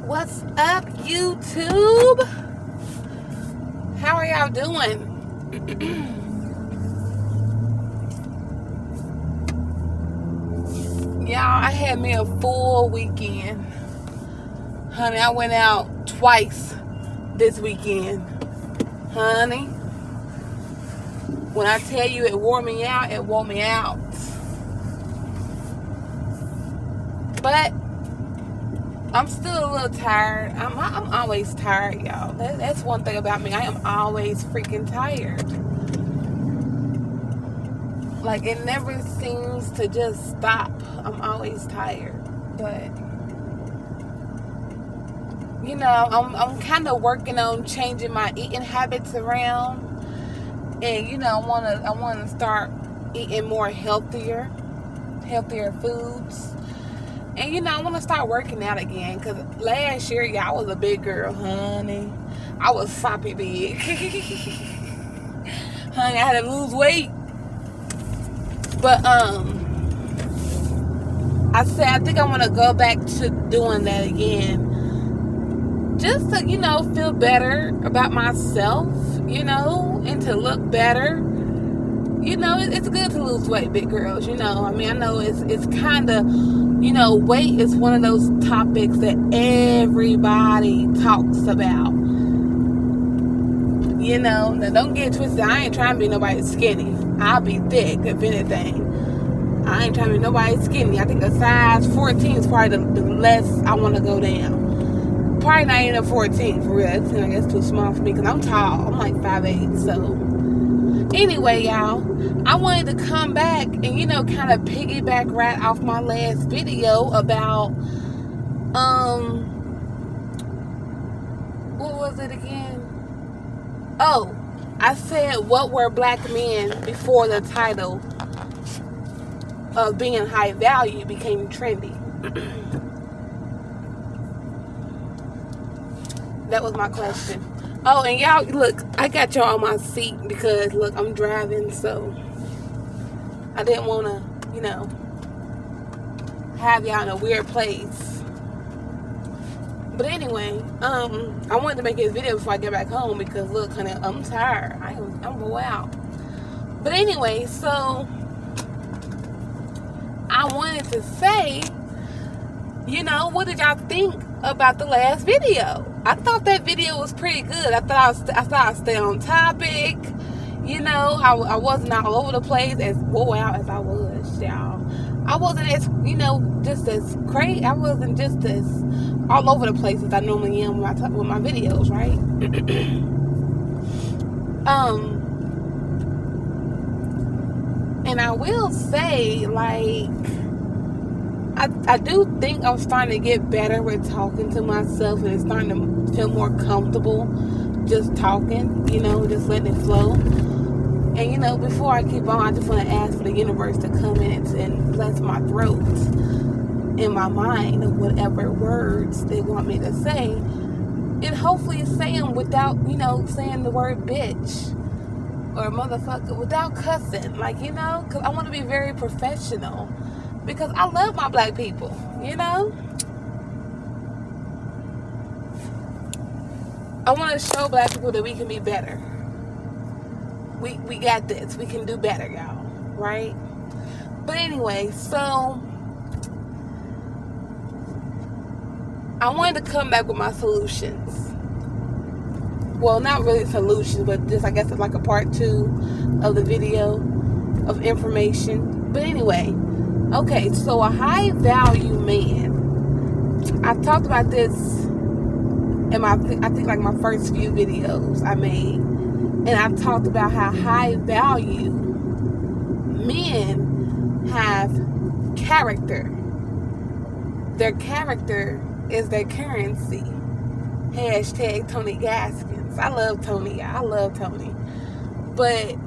What's up, YouTube? How are y'all doing? Y'all, I had me a full weekend. Honey, I went out twice this weekend. Honey, when I tell you it wore me out, it wore me out. But I'm still a little tired. I'm always tired, y'all. That's one thing about me. I am always freaking tired. Like, it never seems to just stop. I'm always tired. But, you know, I'm kind of working on changing my eating habits around. And, you know, I want to start eating more healthier foods. And, you know, I want to start working out again. Because last year, y'all, I was a big girl, honey. I was sloppy big. Honey, I had to lose weight. But, I think I want to go back to doing that again. Just to, you know, feel better about myself, you know, and to look better. You know, it's good to lose weight, big girls, you know. I mean, I know it's kind of, you know, weight is one of those topics that everybody talks about. You know, now don't get twisted. I ain't trying to be nobody skinny. I'll be thick, if anything. I ain't trying to be nobody skinny. I think a size 14 is probably the less I want to go down. Probably not even a 14, for real. I think it's too small for me because I'm tall. I'm like 5'8", so... Anyway, y'all, I wanted to come back and, you know, kind of piggyback right off my last video about, what was it again? Oh, I said, what were black men before the title of being high value became trendy? That was my question. Oh, and y'all, look, I got y'all on my seat because, look, I'm driving, so I didn't want to, you know, have y'all in a weird place. But anyway, I wanted to make this video before I get back home because, look, honey, I'm tired. I'm wore out. But anyway, so I wanted to say, you know, what did y'all think about the last video? I thought that video was pretty good. I thought I stayed on topic. You know, I wasn't all over the place as wore out as I was, y'all. I wasn't as, you know, just as crazy. I wasn't just as all over the place as I normally am with my videos, right? And I will say, like, I do think I'm starting to get better with talking to myself, and it's starting to feel more comfortable just talking, you know, just letting it flow. And, you know, before I keep on, I just want to ask for the universe to come in and bless my throat and my mind of whatever words they want me to say. And hopefully say them without, you know, saying the word bitch or motherfucker, without cussing, like, you know, because I want to be very professional. Because I love my black people, you know? I want to show black people that we can be better. We got this. We can do better, y'all. Right? But anyway, so... I wanted to come back with my solutions. Well, not really solutions, but just, I guess, it's like a part 2 of the video of information. But anyway... Okay, so a high value man. I talked about this in I think like my first few videos I made. And I talked about how high value men have character. Their character is their currency. Hashtag Tony Gaskins. I love Tony. I love Tony. But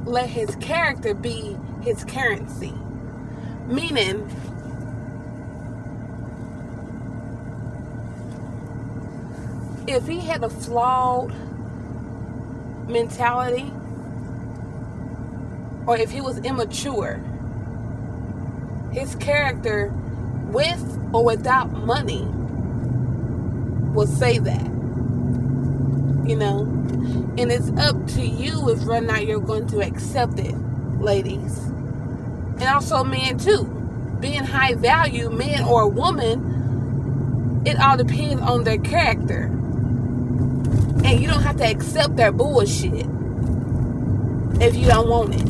let his character be his currency. Meaning, if he had a flawed mentality, or if he was immature, his character, with or without money, will say that, you know. And it's up to you if or not you're going to accept it, ladies. And also men too. Being high value, man or a woman, it all depends on their character. And you don't have to accept their bullshit if you don't want it.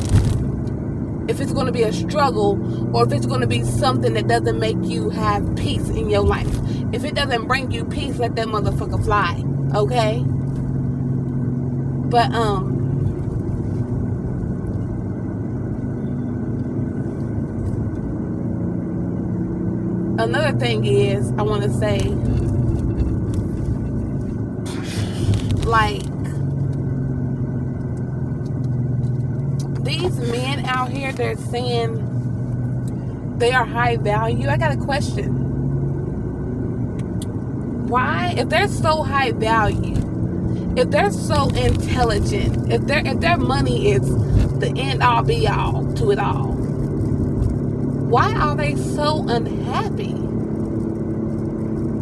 If it's going to be a struggle, or if it's going to be something that doesn't make you have peace in your life. If it doesn't bring you peace, let that motherfucker fly. Okay? But, another thing is, I want to say, like, these men out here, they're saying they are high value. I got a question. Why? If they're so high value, if they're so intelligent, if their money is the end all be all to it all, why are they so unhappy?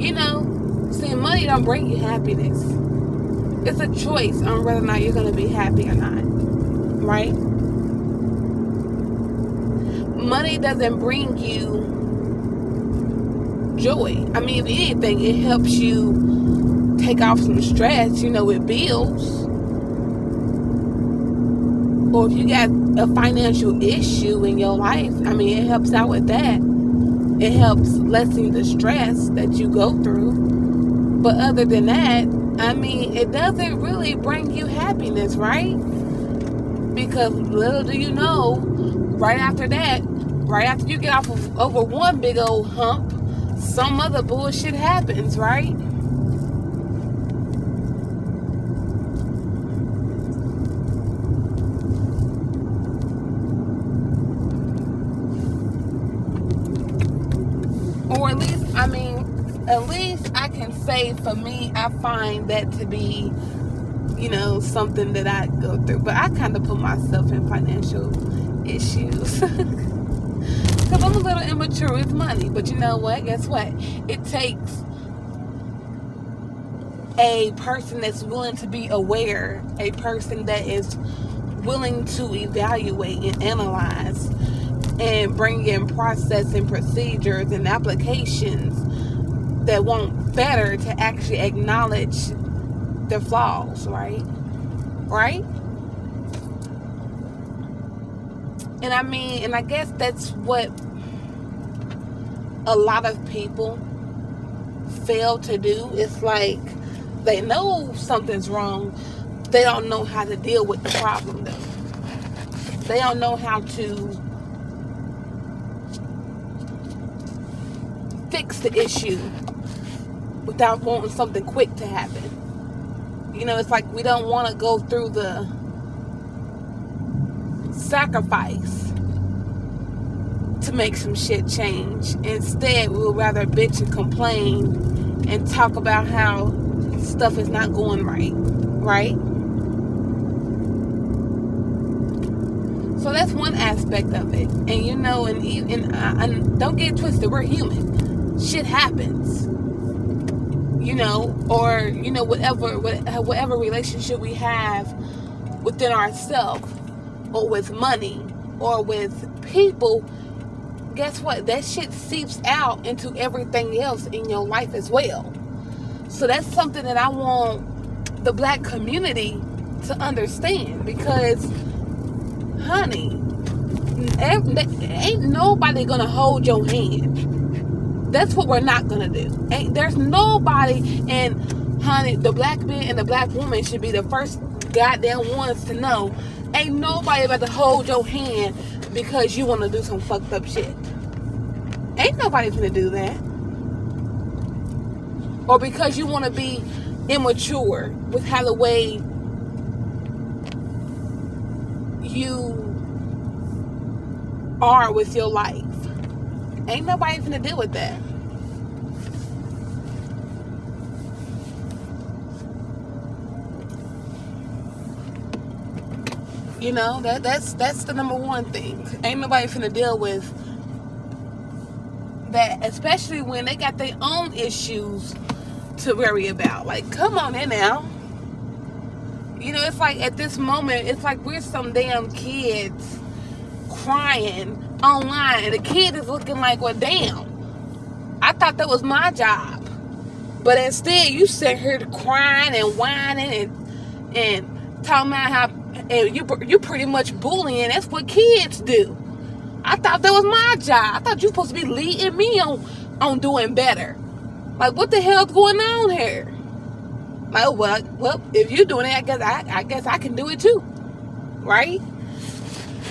You know, see, money don't bring you happiness. It's a choice on whether or not you're going to be happy or not, right? Money doesn't bring you joy. I mean, if anything, it helps you take off some stress, you know, with bills. Or if you got a financial issue in your life, I mean, it helps out with that. It helps lessen the stress that you go through. But other than that, I mean, it doesn't really bring you happiness, right? Because little do you know, right after that, right after you get off of over one big old hump, some other bullshit happens, right? Or at least, I mean, at least I can say for me, I find that to be, you know, something that I go through. But I kind of put myself in financial issues. Because I'm a little immature with money. But you know what? Guess what? It takes a person that's willing to be aware, a person that is willing to evaluate and analyze and bring in process and procedures and applications that want better to actually acknowledge their flaws, right? Right? And I mean, and I guess that's what a lot of people fail to do. It's like they know something's wrong. They don't know how to deal with the problem, though. They don't know how to fix the issue without wanting something quick to happen. You know, it's like we don't want to go through the sacrifice to make some shit change. Instead, we would rather bitch and complain and talk about how stuff is not going right, right? So that's one aspect of it. And you know, and don't get twisted, we're human. Shit happens. You know, or you know, whatever relationship we have within ourselves, or with money, or with people, guess what? That shit seeps out into everything else in your life as well. So that's something that I want the black community to understand, because honey, ain't nobody gonna hold your hand. That's what we're not gonna do. There's nobody, and honey, the black man and the black woman should be the first goddamn ones to know. Ain't nobody about to hold your hand because you want to do some fucked up shit. Ain't nobody gonna do that. Or because you want to be immature with how the way you are with your life. Ain't nobody gonna deal with that. You know, that's the number one thing. Ain't nobody finna deal with that, especially when they got their own issues to worry about. Like, come on in now. You know, it's like at this moment, it's like we're some damn kids crying online, and the kid is looking like, well, damn, I thought that was my job. But instead, you sit here crying and whining and talking about how and you pretty much bullying. That's what kids do. I thought that was my job. I thought you supposed to be leading me on doing better. Like, what the hell's going on here? Like, well, if you're doing it, I guess I can do it too, right?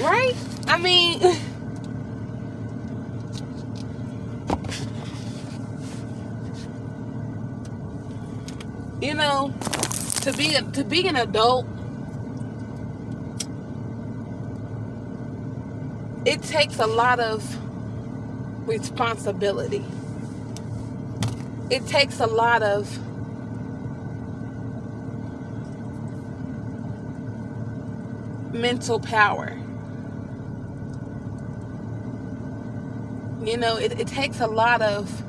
Right? I mean, you know, to be an adult, it takes a lot of responsibility. It takes a lot of mental power. You know, it takes a lot of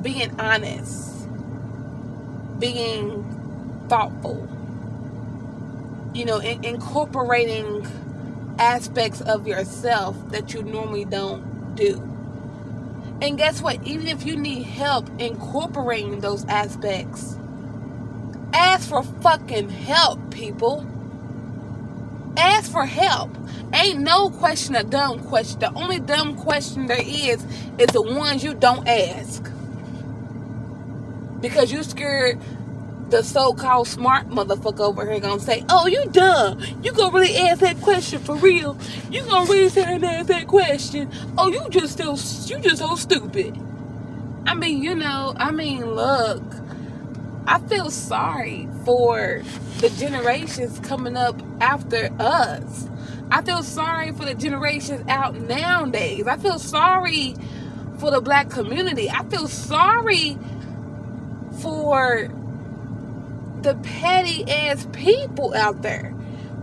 being honest, being thoughtful, you know, incorporating aspects of yourself that you normally don't do. And guess what? Even if you need help incorporating those aspects, ask for fucking help, people. Ask for help. Ain't no question a dumb question. The only dumb question there is the ones you don't ask. Because you scared the so-called smart motherfucker over here gonna say, oh, you dumb. You gonna really ask that question for real? You gonna really sit and ask that question? Oh, you just so stupid. I mean, you know, look, I feel sorry for the generations coming up after us. I feel sorry for the generations out nowadays. I feel sorry for the black community. I feel sorry for the petty ass people out there,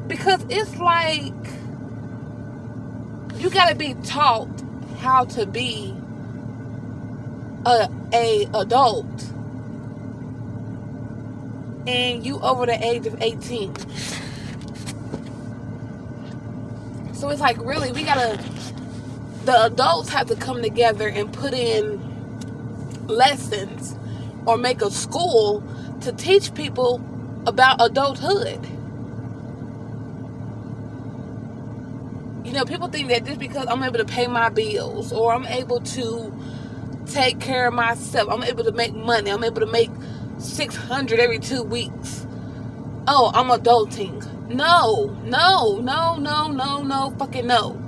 because it's like you gotta be taught how to be a adult, and you over the age of 18. So it's like, really, the adults have to come together and put in lessons or make a school to teach people about adulthood. You know, people think that just because I'm able to pay my bills, or I'm able to take care of myself, I'm able to make money, I'm able to make $600 every 2 weeks, oh, I'm adulting. No, fucking no.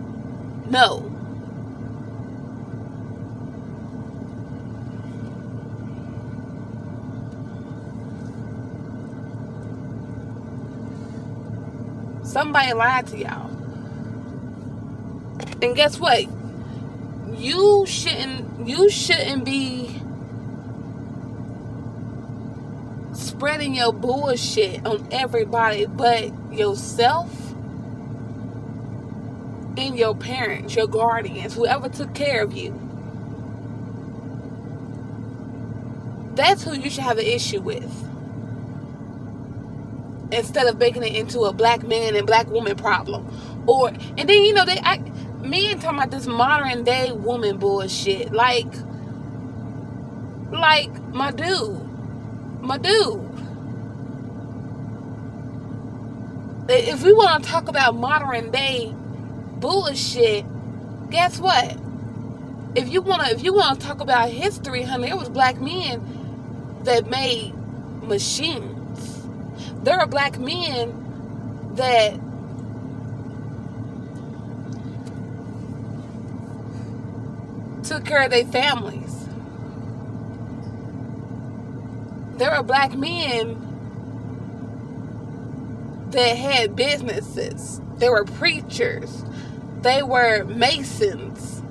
Somebody lied to y'all. And guess what? You shouldn't be spreading your bullshit on everybody but yourself and your parents, your guardians, whoever took care of you. That's who you should have an issue with, instead of making it into a black man and black woman problem. And then, you know, men talking about this modern day woman bullshit. Like my dude. If we want to talk about modern day bullshit, guess what? If you want to talk about history, honey, it was black men that made machines. There are black men that took care of their families. There are black men that had businesses. They were preachers. They were masons.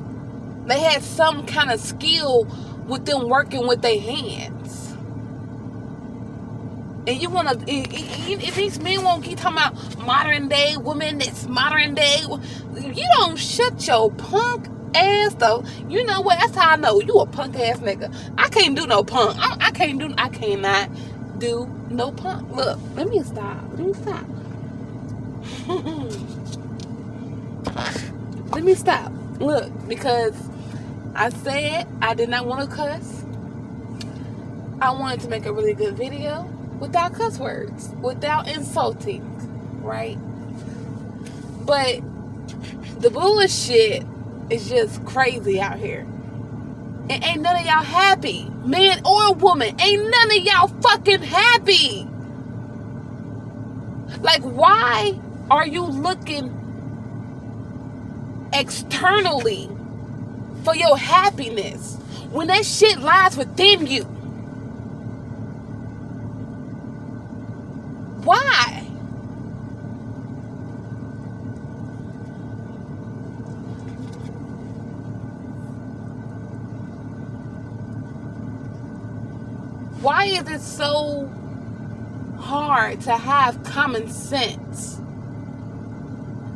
They had some kind of skill with them working with their hands. And you want to, if these men won't keep talking about modern day women, it's modern day. You don't shut your punk ass though. You know what? That's how I know you a punk ass nigga. I can't do no punk. I cannot do no punk. Look, let me stop. Let me stop. Look, because I said I did not want to cuss. I wanted to make a really good video without cuss words, without insulting, right? But the bullshit is just crazy out here. And ain't none of y'all happy. Man or woman, ain't none of y'all fucking happy. Like, why are you looking externally for your happiness when that shit lies within you? Why? Why is it so hard to have common sense?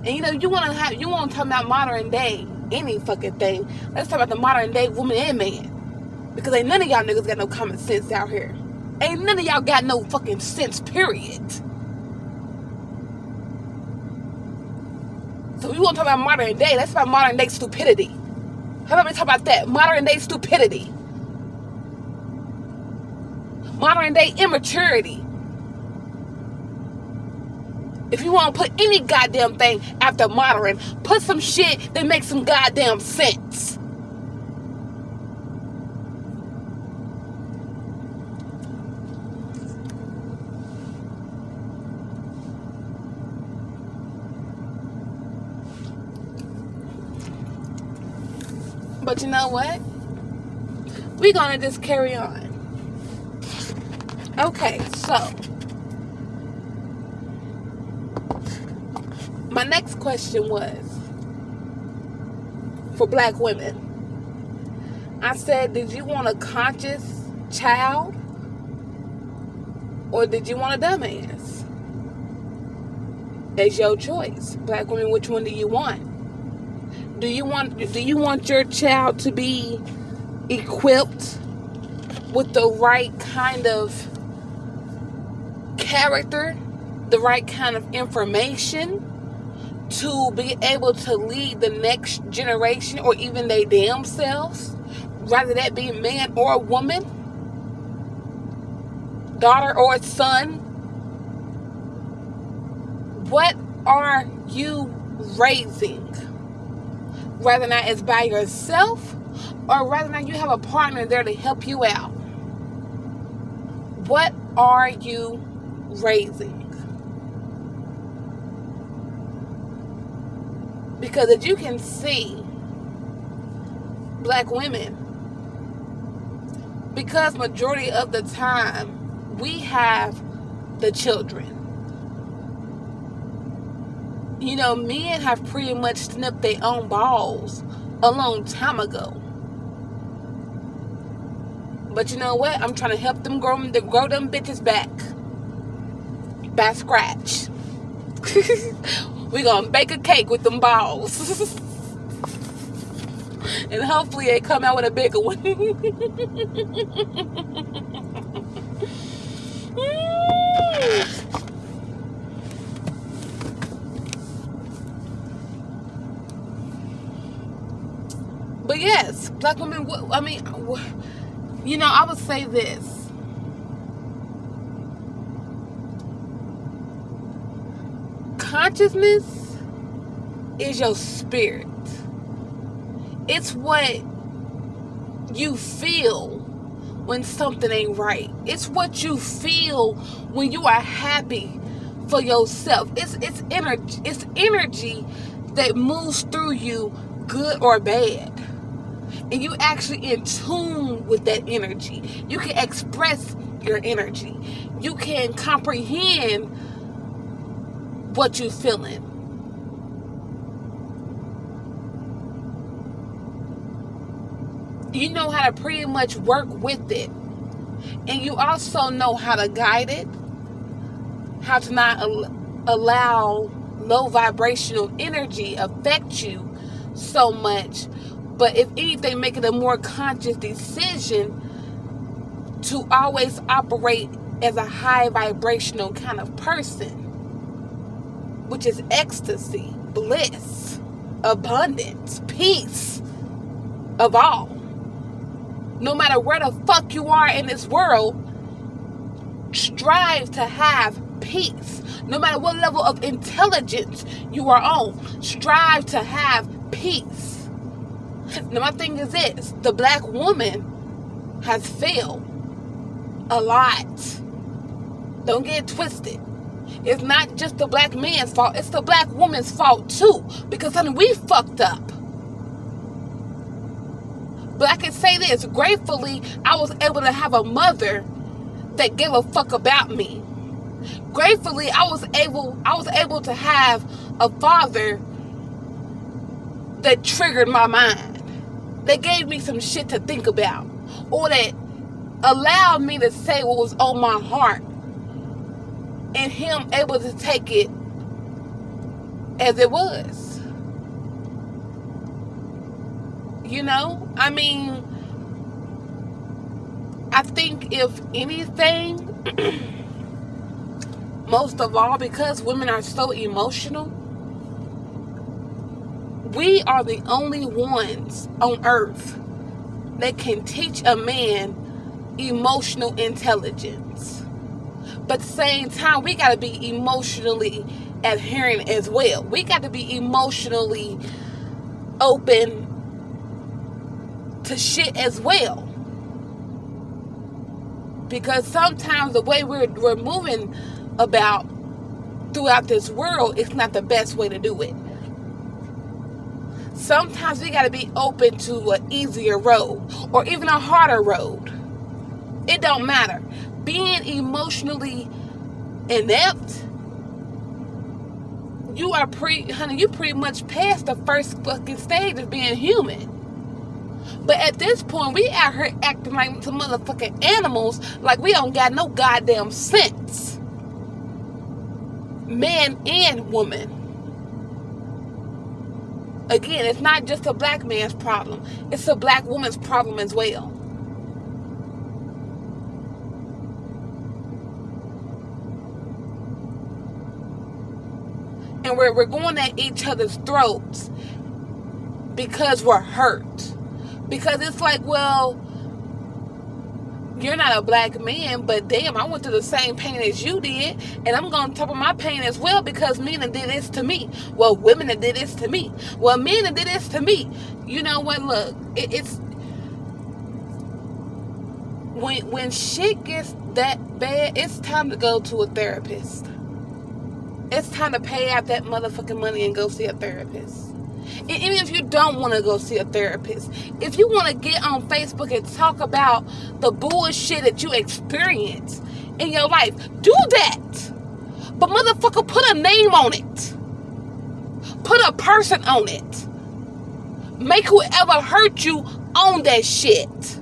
And you know, you want to talk about modern day, any fucking thing. Let's talk about the modern day woman and man. Because ain't none of y'all niggas got no common sense out here. Ain't none of y'all got no fucking sense, period. So we want to talk about modern day. Let's talk about modern day stupidity. How about we talk about that? Modern day stupidity. Modern day immaturity. If you want to put any goddamn thing after modern, put some shit that makes some goddamn sense. But you know what? We're gonna just carry on. Okay, so my next question was for black women. I said, did you want a conscious child or did you want a dumbass? It's your choice. Black women, which one do you want? Do you want your child to be equipped with the right kind of character, the right kind of information to be able to lead the next generation or even they damn selves, whether that be man or woman, daughter or son? What are you raising? Whether or not it's by yourself or whether or not you have a partner there to help you out. What are you raising? Because as you can see, black women, because majority of the time we have the children. You know, men have pretty much snipped their own balls a long time ago. But you know what? I'm trying to help them grow them bitches back by scratch. We're going to bake a cake with them balls. And hopefully they come out with a bigger one. But yes, black women, you know, I would say this. Consciousness is your spirit. It's what you feel when something ain't right. It's what you feel when you are happy for yourself. It's energy. It's energy that moves through you, good or bad. And you actually in tune with that energy. You can express your energy. You can comprehend what you're feeling. You know how to pretty much work with it. And you also know how to guide it how to not allow low vibrational energy affect you so much, but if anything, make it a more conscious decision to always operate as a high vibrational kind of person, which is ecstasy, bliss, abundance, peace of all. No matter where the fuck you are in this world, strive to have peace. No matter what level of intelligence you are on, strive to have peace. Now my thing is this, the black woman has failed a lot. Don't get it twisted. It's not just the black man's fault, it's the black woman's fault too, because honey, we fucked up. But I can say this, gratefully, I was able to have a mother that gave a fuck about me. Gratefully, I was able to have a father that triggered my mind. That gave me some shit to think about. Or that allowed me to say what was on my heart. And him able to take it as it was. You know? I mean, I think if anything, most of all, because women are so emotional, we are the only ones on earth that can teach a man emotional intelligence. But at the same time, we got to be emotionally adherent as well. We got to be emotionally open to shit as well. Because sometimes the way we're moving about throughout this world is not the best way to do it. Sometimes we got to be open to an easier road or even a harder road. It don't matter. Being emotionally inept, you pretty much past the first fucking stage of being human. But at this point, we out here acting like some motherfucking animals, like we don't got no goddamn sense. Man and woman. Again, it's not just a black man's problem. It's a black woman's problem as well. And we're going at each other's throats because we're hurt. Because it's like, well, you're not a black man, but damn, I went through the same pain as you did, and I'm going to top of my pain as well because men that did this to me. Well, women that did this to me. Well, men that did this to me. You know what? Look, it's when shit gets that bad, it's time to go to a therapist. It's time to pay out that motherfucking money and go see a therapist. And even if you don't want to go see a therapist, if you want to get on Facebook and talk about the bullshit that you experience in your life, do that. But motherfucker, put a name on it. Put a person on it. Make whoever hurt you own that shit.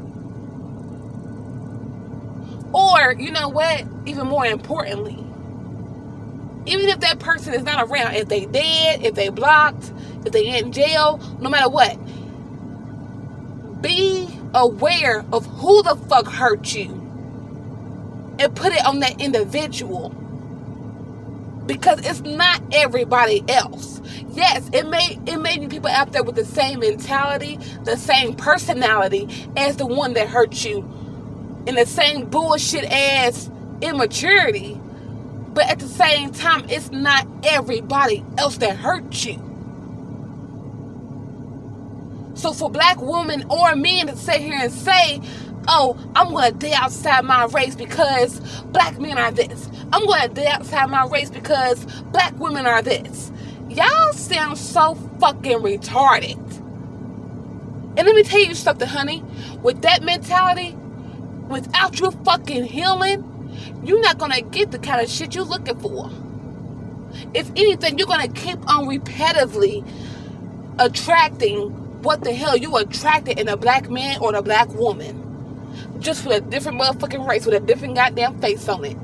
Or, you know what? Even more importantly, even if that person is not around, if they dead, if they blocked, if they in jail, no matter what, be aware of who the fuck hurt you and put it on that individual, because it's not everybody else. Yes, it may be people out there with the same mentality, the same personality as the one that hurt you, and the same bullshit ass immaturity, but at the same time, it's not everybody else that hurt you. So for black women or men to sit here and say, oh, I'm going to date outside my race because black men are this. I'm going to date outside my race because black women are this. Y'all sound so fucking retarded. And let me tell you something, honey. With that mentality, without you fucking healing, you're not going to get the kind of shit you're looking for. If anything, you're going to keep on repetitively attracting what the hell you attracted in a black man or a black woman. Just with a different motherfucking race, with a different goddamn face on it.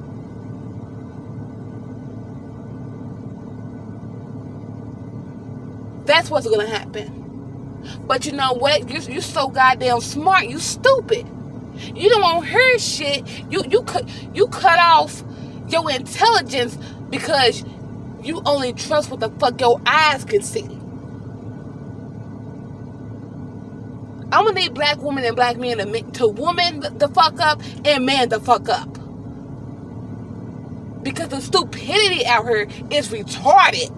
That's what's gonna happen. But you know what? You so goddamn smart. You stupid. You don't want to hear shit. You cut off your intelligence because you only trust what the fuck your eyes can see. I'm gonna need black women and black men to woman the fuck up and man the fuck up. Because the stupidity out here is retarded.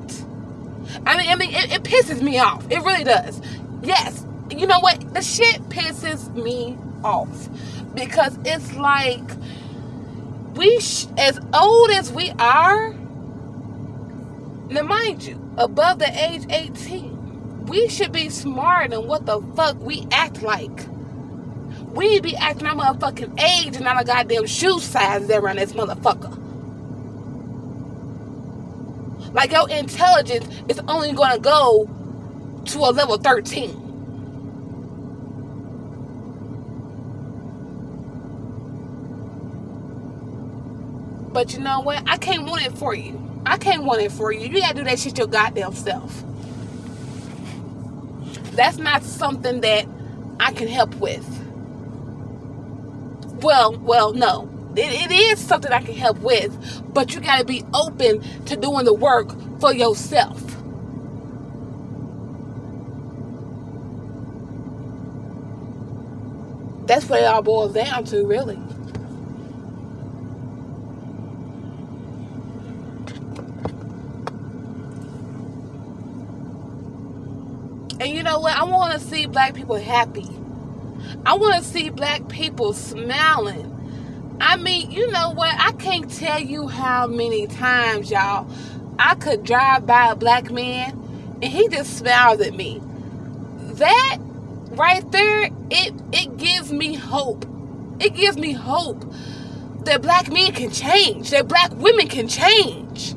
I mean, it pisses me off. It really does. Yes, you know what? The shit pisses me off. Because it's like, as old as we are, now mind you, above the age 18, we should be smart in what the fuck we act like. We need to be acting our motherfucking age and not a goddamn shoe size there around this motherfucker. Like, your intelligence is only going to go to a level 13. But you know what? I can't want it for you. I can't want it for you. You gotta do that shit your goddamn self. That's not something that I can help with. Well, no. It is something I can help with, but you gotta be open to doing the work for yourself. That's what it all boils down to, really. And you know what? I want to see black people happy. I want to see black people smiling. I mean, you know what? I can't tell you how many times, y'all, I could drive by a black man and he just smiles at me. That right there, it gives me hope. It gives me hope that black men can change, that black women can change.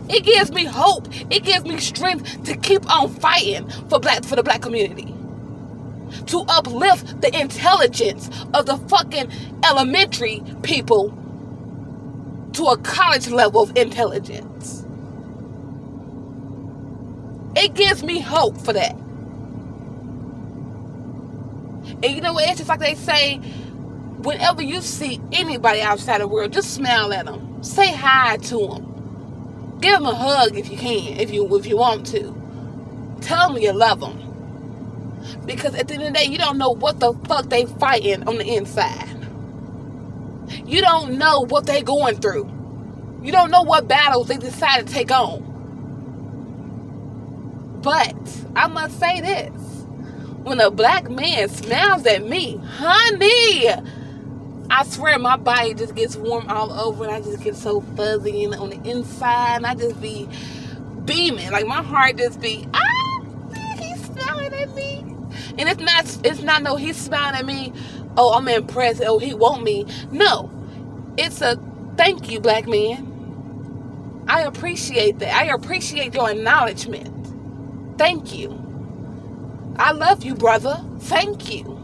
It gives me hope. It gives me strength to keep on fighting for the black community. To uplift the intelligence of the fucking elementary people to a college level of intelligence. It gives me hope for that. And you know what? It's just like they say, whenever you see anybody outside the world, just smile at them. Say hi to them. Give them a hug if you can, if you want to. Tell them you love them. Because at the end of the day, you don't know what the fuck they fighting on the inside. You don't know what they going through. You don't know what battles they decide to take on. But I must say this. When a black man smiles at me, honey, I swear my body just gets warm all over and I just get so fuzzy and on the inside and I just be beaming. Like my heart just be, he's smiling at me. And it's not no he's smiling at me, oh, I'm impressed, oh, he want me. No. It's a thank you, black man. I appreciate that. I appreciate your acknowledgement. Thank you. I love you, brother. Thank you.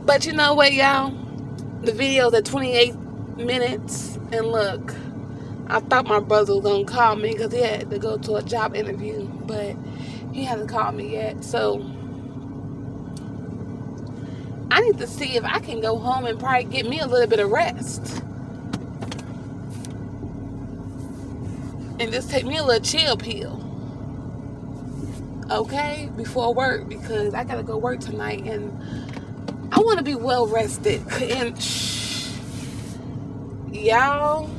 But you know what, y'all? The video's at 28 minutes. And look, I thought my brother was going to call me because he had to go to a job interview. But he hasn't called me yet. So I need to see if I can go home and probably get me a little bit of rest. And just take me a little chill pill. Okay? Before work. Because I got to go work tonight. And I want to be well rested. And y'all,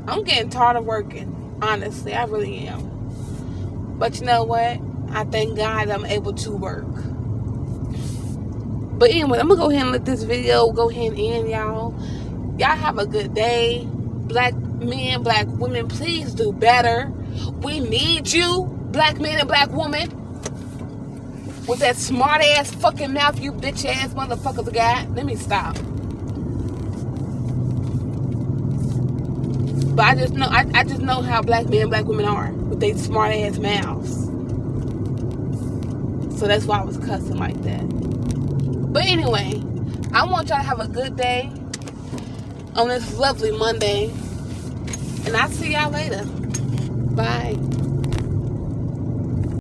I'm getting tired of working. Honestly, I really am. But you know what? I thank God I'm able to work. But anyway, I'm going to go ahead and let this video go ahead and end, y'all. Y'all have a good day. Black men, black women, please do better. We need you, black men and black women. With that smart ass fucking mouth you bitch ass motherfuckers got. Let me stop. But I just know how black men and black women are with their smart ass mouths. So that's why I was cussing like that. But anyway, I want y'all to have a good day on this lovely Monday. And I'll see y'all later. Bye.